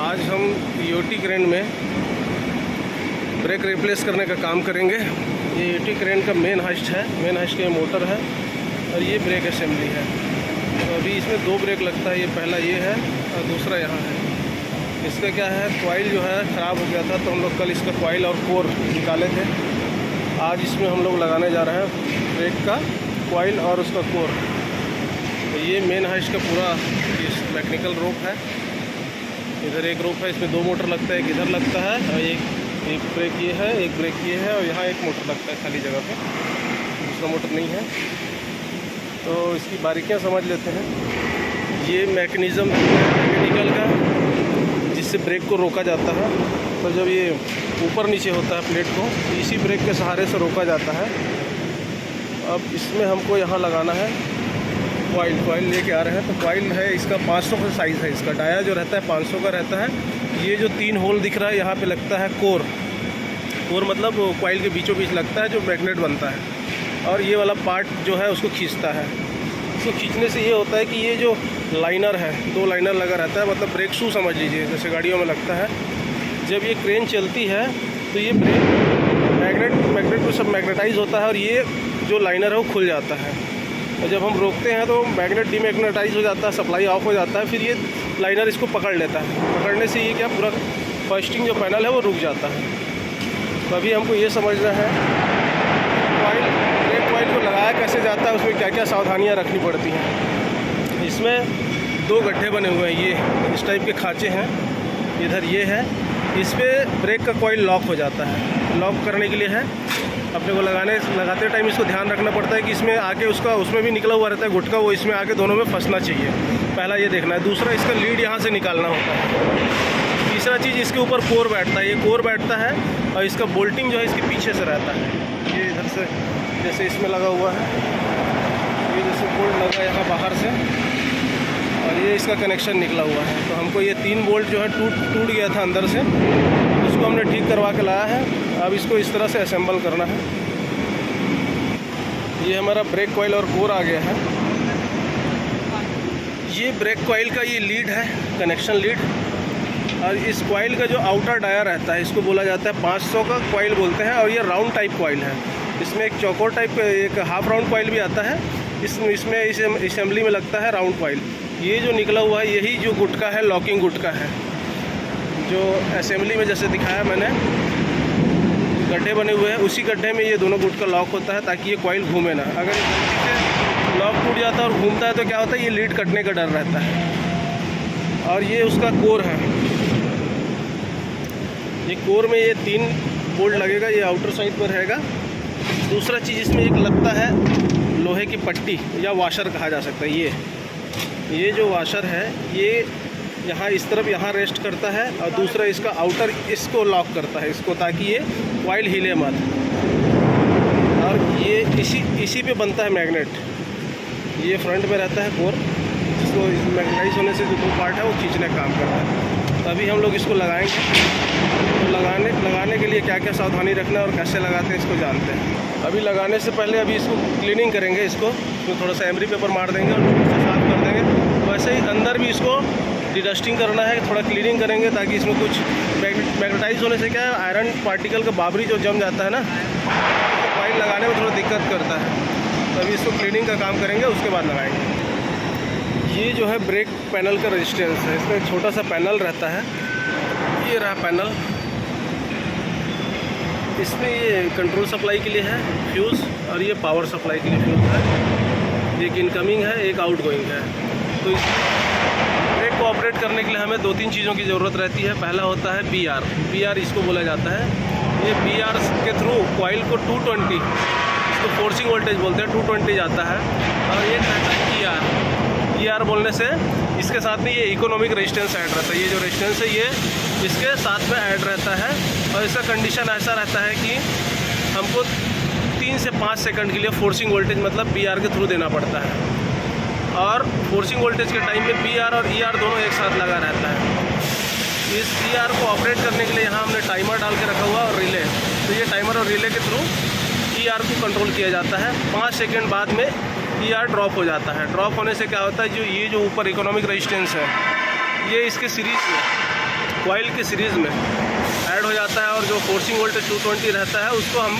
आज हम EOT crane में ब्रेक रिप्लेस करने का काम करेंगे। ये ईओटी क्रेन का मेन हाइस्ट है, मेन हाइस्ट का मोटर है और ये ब्रेक असेंबली है। तो अभी इसमें दो ब्रेक लगता है, ये पहला ये है और दूसरा यहाँ है। इसका क्या है, कॉइल जो है ख़राब हो गया था तो हम लोग कल इसका कॉइल और कोर निकाले थे। आज इसमें हम लोग लगाने जा रहे हैं ब्रेक का कॉइल और उसका कोर। तो ये मेन हाइस्ट का पूरा ये मैकेनिकल रोप है। इधर एक रोप है, इसमें दो मोटर लगता है, एक इधर लगता है और एक ब्रेक ये है, एक ब्रेक ये है और यहाँ एक मोटर लगता है खाली जगह पे, दूसरा मोटर नहीं है। तो इसकी बारीकियाँ समझ लेते हैं। ये मैकेनिज़्म मैकेनिकल का जिससे ब्रेक को रोका जाता है। तो जब ये ऊपर नीचे होता है प्लेट को, इसी ब्रेक के सहारे से रोका जाता है। अब इसमें हमको यहाँ लगाना है कॉइल लेके आ रहे हैं। तो कॉइल है इसका 500 का साइज़ है। इसका डाया जो रहता है 500 का रहता है। ये जो 3 होल दिख रहा है यहाँ पे लगता है कोर मतलब कॉइल के बीचों बीच लगता है जो मैग्नेट बनता है। और ये वाला पार्ट जो है उसको खींचता है। उसको खींचने से ये होता है कि ये जो लाइनर है, 2 लाइनर लगा रहता है, मतलब ब्रेक शू समझ लीजिए, जैसे गाड़ियों में लगता है। जब ये क्रेन चलती है तो ये ब्रेक मैग्नेट में सब मैग्नेटाइज होता है और ये जो लाइनर है वो खुल जाता है। और जब हम रोकते हैं तो मैग्नेट डीमैग्नेटाइज हो जाता है, सप्लाई ऑफ हो जाता है, फिर ये लाइनर इसको पकड़ लेता है। पकड़ने से ये क्या पूरा फर्स्टिंग जो पैनल है वो रुक जाता है। तो अभी हमको ये समझना है ब्रेक कॉइल को लगाया कैसे जाता है, उसमें क्या क्या सावधानियां रखनी पड़ती हैं। इसमें 2 गड्ढे बने हुए हैं, ये इस टाइप के खाँचे हैं, इधर ये है। इस पर ब्रेक का कॉइल लॉक हो जाता है। लॉक करने के लिए है, अपने को लगाते टाइम इसको ध्यान रखना पड़ता है कि इसमें आके उसमें भी निकला हुआ रहता है गुटका, वो इसमें आके दोनों में फंसना चाहिए। पहला ये देखना है। दूसरा, इसका लीड यहाँ से निकालना होता है। तीसरा चीज़, इसके ऊपर कोर बैठता है। ये कोर बैठता है और इसका बोल्टिंग जो है इसके पीछे से रहता है। ये इधर से जैसे इसमें लगा हुआ है, ये जैसे बोल्ट लगा यहाँ बाहर से, और ये इसका कनेक्शन निकला हुआ है। तो हमको ये 3 बोल्ट जो है टूट गया था अंदर से, उसको हमने ठीक करवा के लाया है। अब इसको इस तरह से असेंबल करना है। ये हमारा ब्रेक कॉइल और कोर आ गया है। ये ब्रेक कॉइल का ये लीड है, कनेक्शन लीड। और इस कॉइल का जो आउटर डाया रहता है इसको बोला जाता है 500 का कॉइल बोलते हैं। और ये राउंड टाइप कॉइल है। इसमें एक चौकोर टाइप एक हाफ राउंड कॉइल भी आता है। इसमें इस असेंबली में लगता है राउंड कॉइल। ये जो निकला हुआ है यही जो गुटका है, लॉकिंग गुटका है, जो असेंबली में जैसे दिखाया मैंने गड्ढे बने हुए हैं, उसी गड्ढे में ये दोनों गुटका लॉक होता है ताकि ये कॉइल घूमे ना। अगर लॉक टूट जाता है और घूमता है तो क्या होता है, ये लीड कटने का डर रहता है। और ये उसका कोर है। ये कोर में ये 3 बोल्ट लगेगा, ये आउटर साइड पर रहेगा। दूसरा चीज़ इसमें एक लगता है लोहे की पट्टी या वाशर कहा जा सकता है। ये जो वाशर है ये यहाँ इस तरफ यहाँ रेस्ट करता है और दूसरा इसका आउटर इसको लॉक करता है इसको, ताकि ये कॉइल हिले मत। और ये इसी पे बनता है मैग्नेट। ये फ्रंट में रहता है कोर, जिसको मैग्नेटाइज होने से जो 2 पार्ट है वो खींचने का काम करता है। तो अभी हम लोग इसको लगाएंगे। तो लगाने के लिए क्या क्या सावधानी रखना है और कैसे लगाते हैं इसको जानते हैं। अभी लगाने से पहले अभी इसको क्लीनिंग करेंगे। इसमें थोड़ा सा एमरी पेपर मार देंगे और साफ कर देंगे। वैसे ही अंदर भी इसको डिडस्टिंग करना है, थोड़ा क्लीनिंग करेंगे ताकि इसमें कुछ मैग्नेटाइज होने से क्या है, आयरन पार्टिकल का बाबरी जो जम जाता है ना, तो कॉइल लगाने में थोड़ा दिक्कत करता है। तो अभी इसको क्लीनिंग का काम करेंगे, उसके बाद लगाएंगे। ये जो है ब्रेक पैनल का रेजिस्टेंस है। इसमें एक छोटा सा पैनल रहता है, ये रहा पैनल। इसमें ये कंट्रोल सप्लाई के लिए है फ्यूज़, और ये पावर सप्लाई के लिए फ्यूज़ है। एक इनकमिंग है, एक आउटगोइंग है। तो इस ब्रेक को ऑपरेट करने के लिए हमें 2-3 चीज़ों की ज़रूरत रहती है। पहला होता है BR इसको बोला जाता है। ये BR के थ्रू कॉइल को 220, इसको फोर्सिंग वोल्टेज बोलते हैं, 220 जाता है। और ये रहता है ER बोलने से इसके साथ में ये इकोनॉमिक रेजिस्टेंस ऐड रहता है। ये जो रेजिस्टेंस है ये इसके साथ में ऐड रहता है। और इसका कंडीशन ऐसा रहता है कि हमको 3 से 5 सेकंड के लिए फोर्सिंग वोल्टेज मतलब BR के थ्रू देना पड़ता है। और फोर्सिंग वोल्टेज के टाइम में BR और ER दोनों एक साथ लगा रहता है। इस ER को ऑपरेट करने के लिए यहाँ हमने टाइमर डाल के रखा हुआ और रिले। तो ये टाइमर और रिले के थ्रू ER को कंट्रोल किया जाता है। 5 सेकंड बाद में ER ड्रॉप हो जाता है। ड्रॉप होने से क्या होता है, जो ऊपर इकोनॉमिक रेजिस्टेंस है ये इसके सीरीज में कॉइल की सीरीज़ में ऐड हो जाता है, और जो फोर्सिंग वोल्टेज 220 रहता है उसको हम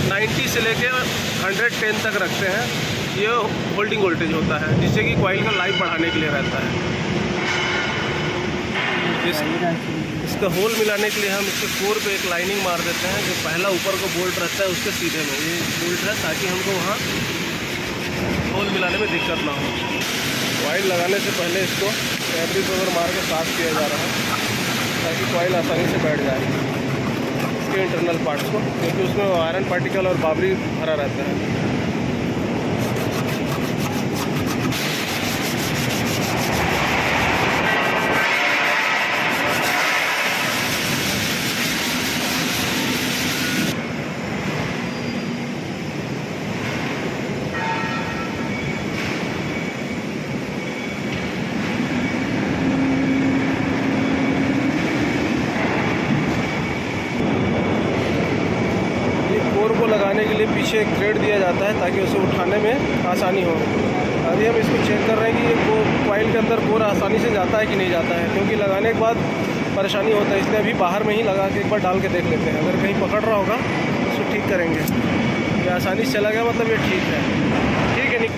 90 से लेके 110 तक रखते हैं। ये होल्डिंग वोल्टेज होता है, जिससे कि कॉइल का लाइफ बढ़ाने के लिए रहता है। इसका होल मिलाने के लिए हम इसके कोर पे एक लाइनिंग मार देते हैं। जो पहला ऊपर का बोल्ट रहता है उसके सीधे में ये बोल्ट है, ताकि हमको वहाँ होल मिलाने में दिक्कत ना हो। कॉइल लगाने से पहले इसको फैब्रिक कवर मार के साफ किया जा रहा है, ताकि कॉइल आसानी से बैठ जाए इसके इंटरनल पार्ट्स को, क्योंकि उसमें आयरन पार्टिकल और बाबरी भरा रहता है। कोर को लगाने के लिए पीछे एक थ्रेड दिया जाता है, ताकि उसे उठाने में आसानी हो। अभी हम इसको चेक कर रहे हैं कि ये कॉइल के अंदर कोर आसानी से जाता है कि नहीं जाता है, क्योंकि लगाने के बाद परेशानी होता है। इसलिए अभी बाहर में ही लगा के एक बार डाल के देख लेते हैं। अगर कहीं पकड़ रहा होगा तो उसको ठीक करेंगे। ये आसानी से चला गया, मतलब ये ठीक है। ठीक है, नहीं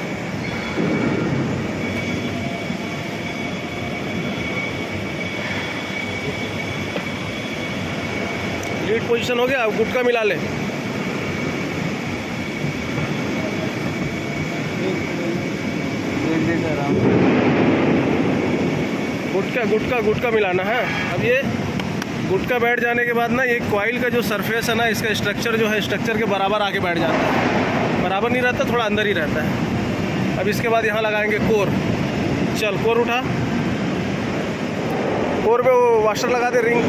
लीड पोजीशन हो गया। अब गुटका मिला ले। गुटका मिलाना है। अब ये गुटका बैठ जाने के बाद ना, ये कॉइल का जो सरफेस है ना, इसका स्ट्रक्चर जो है स्ट्रक्चर के बराबर आके बैठ जाता है। बराबर नहीं रहता, थोड़ा अंदर ही रहता है। अब इसके बाद यहाँ लगाएंगे कोर। चल कोर उठा। कोर पे वो वाशर लगा दे, रिंग।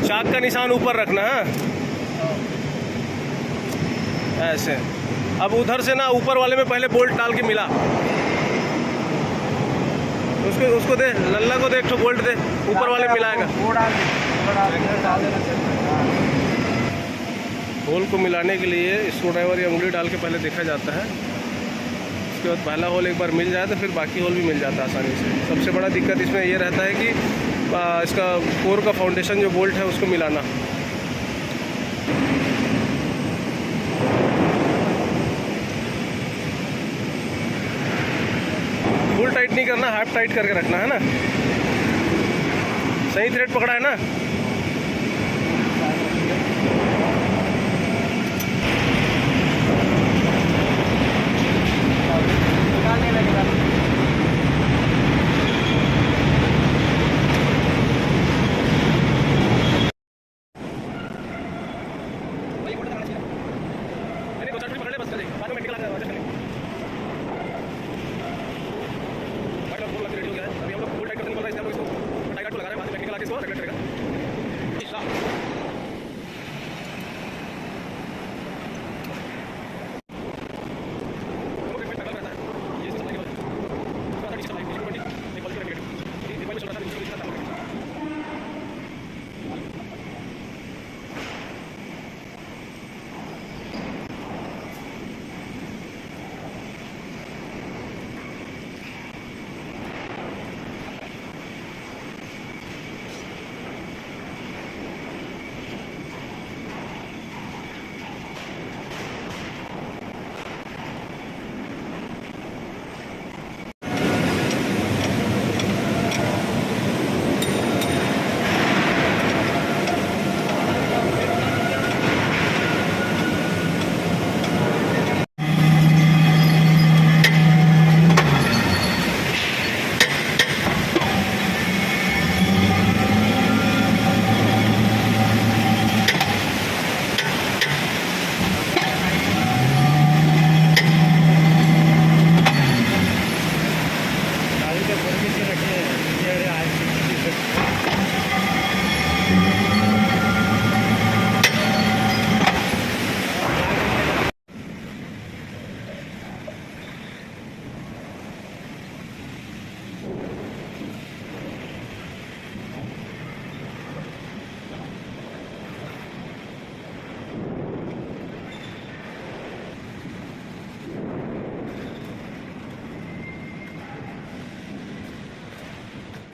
चाक का निशान ऊपर रखना है ऐसे। अब उधर से ना ऊपर वाले में पहले बोल्ट डाल के मिला। उसको दे, लल्ला को दे, एक ठो बोल्ट दे, ऊपर वाले मिलाएगा। होल को मिलाने के लिए स्क्रू ड्राइवर या उंगली डाल के पहले देखा जाता है। उसके बाद पहला होल एक बार मिल जाए तो फिर बाकी होल भी मिल जाता है आसानी से। सबसे बड़ा दिक्कत इसमें ये रहता है कि इसका कोर का फाउंडेशन जो बोल्ट है उसको मिलाना। फुल टाइट नहीं करना, हाफ टाइट करके रखना है ना। सही थ्रेड पकड़ा है ना।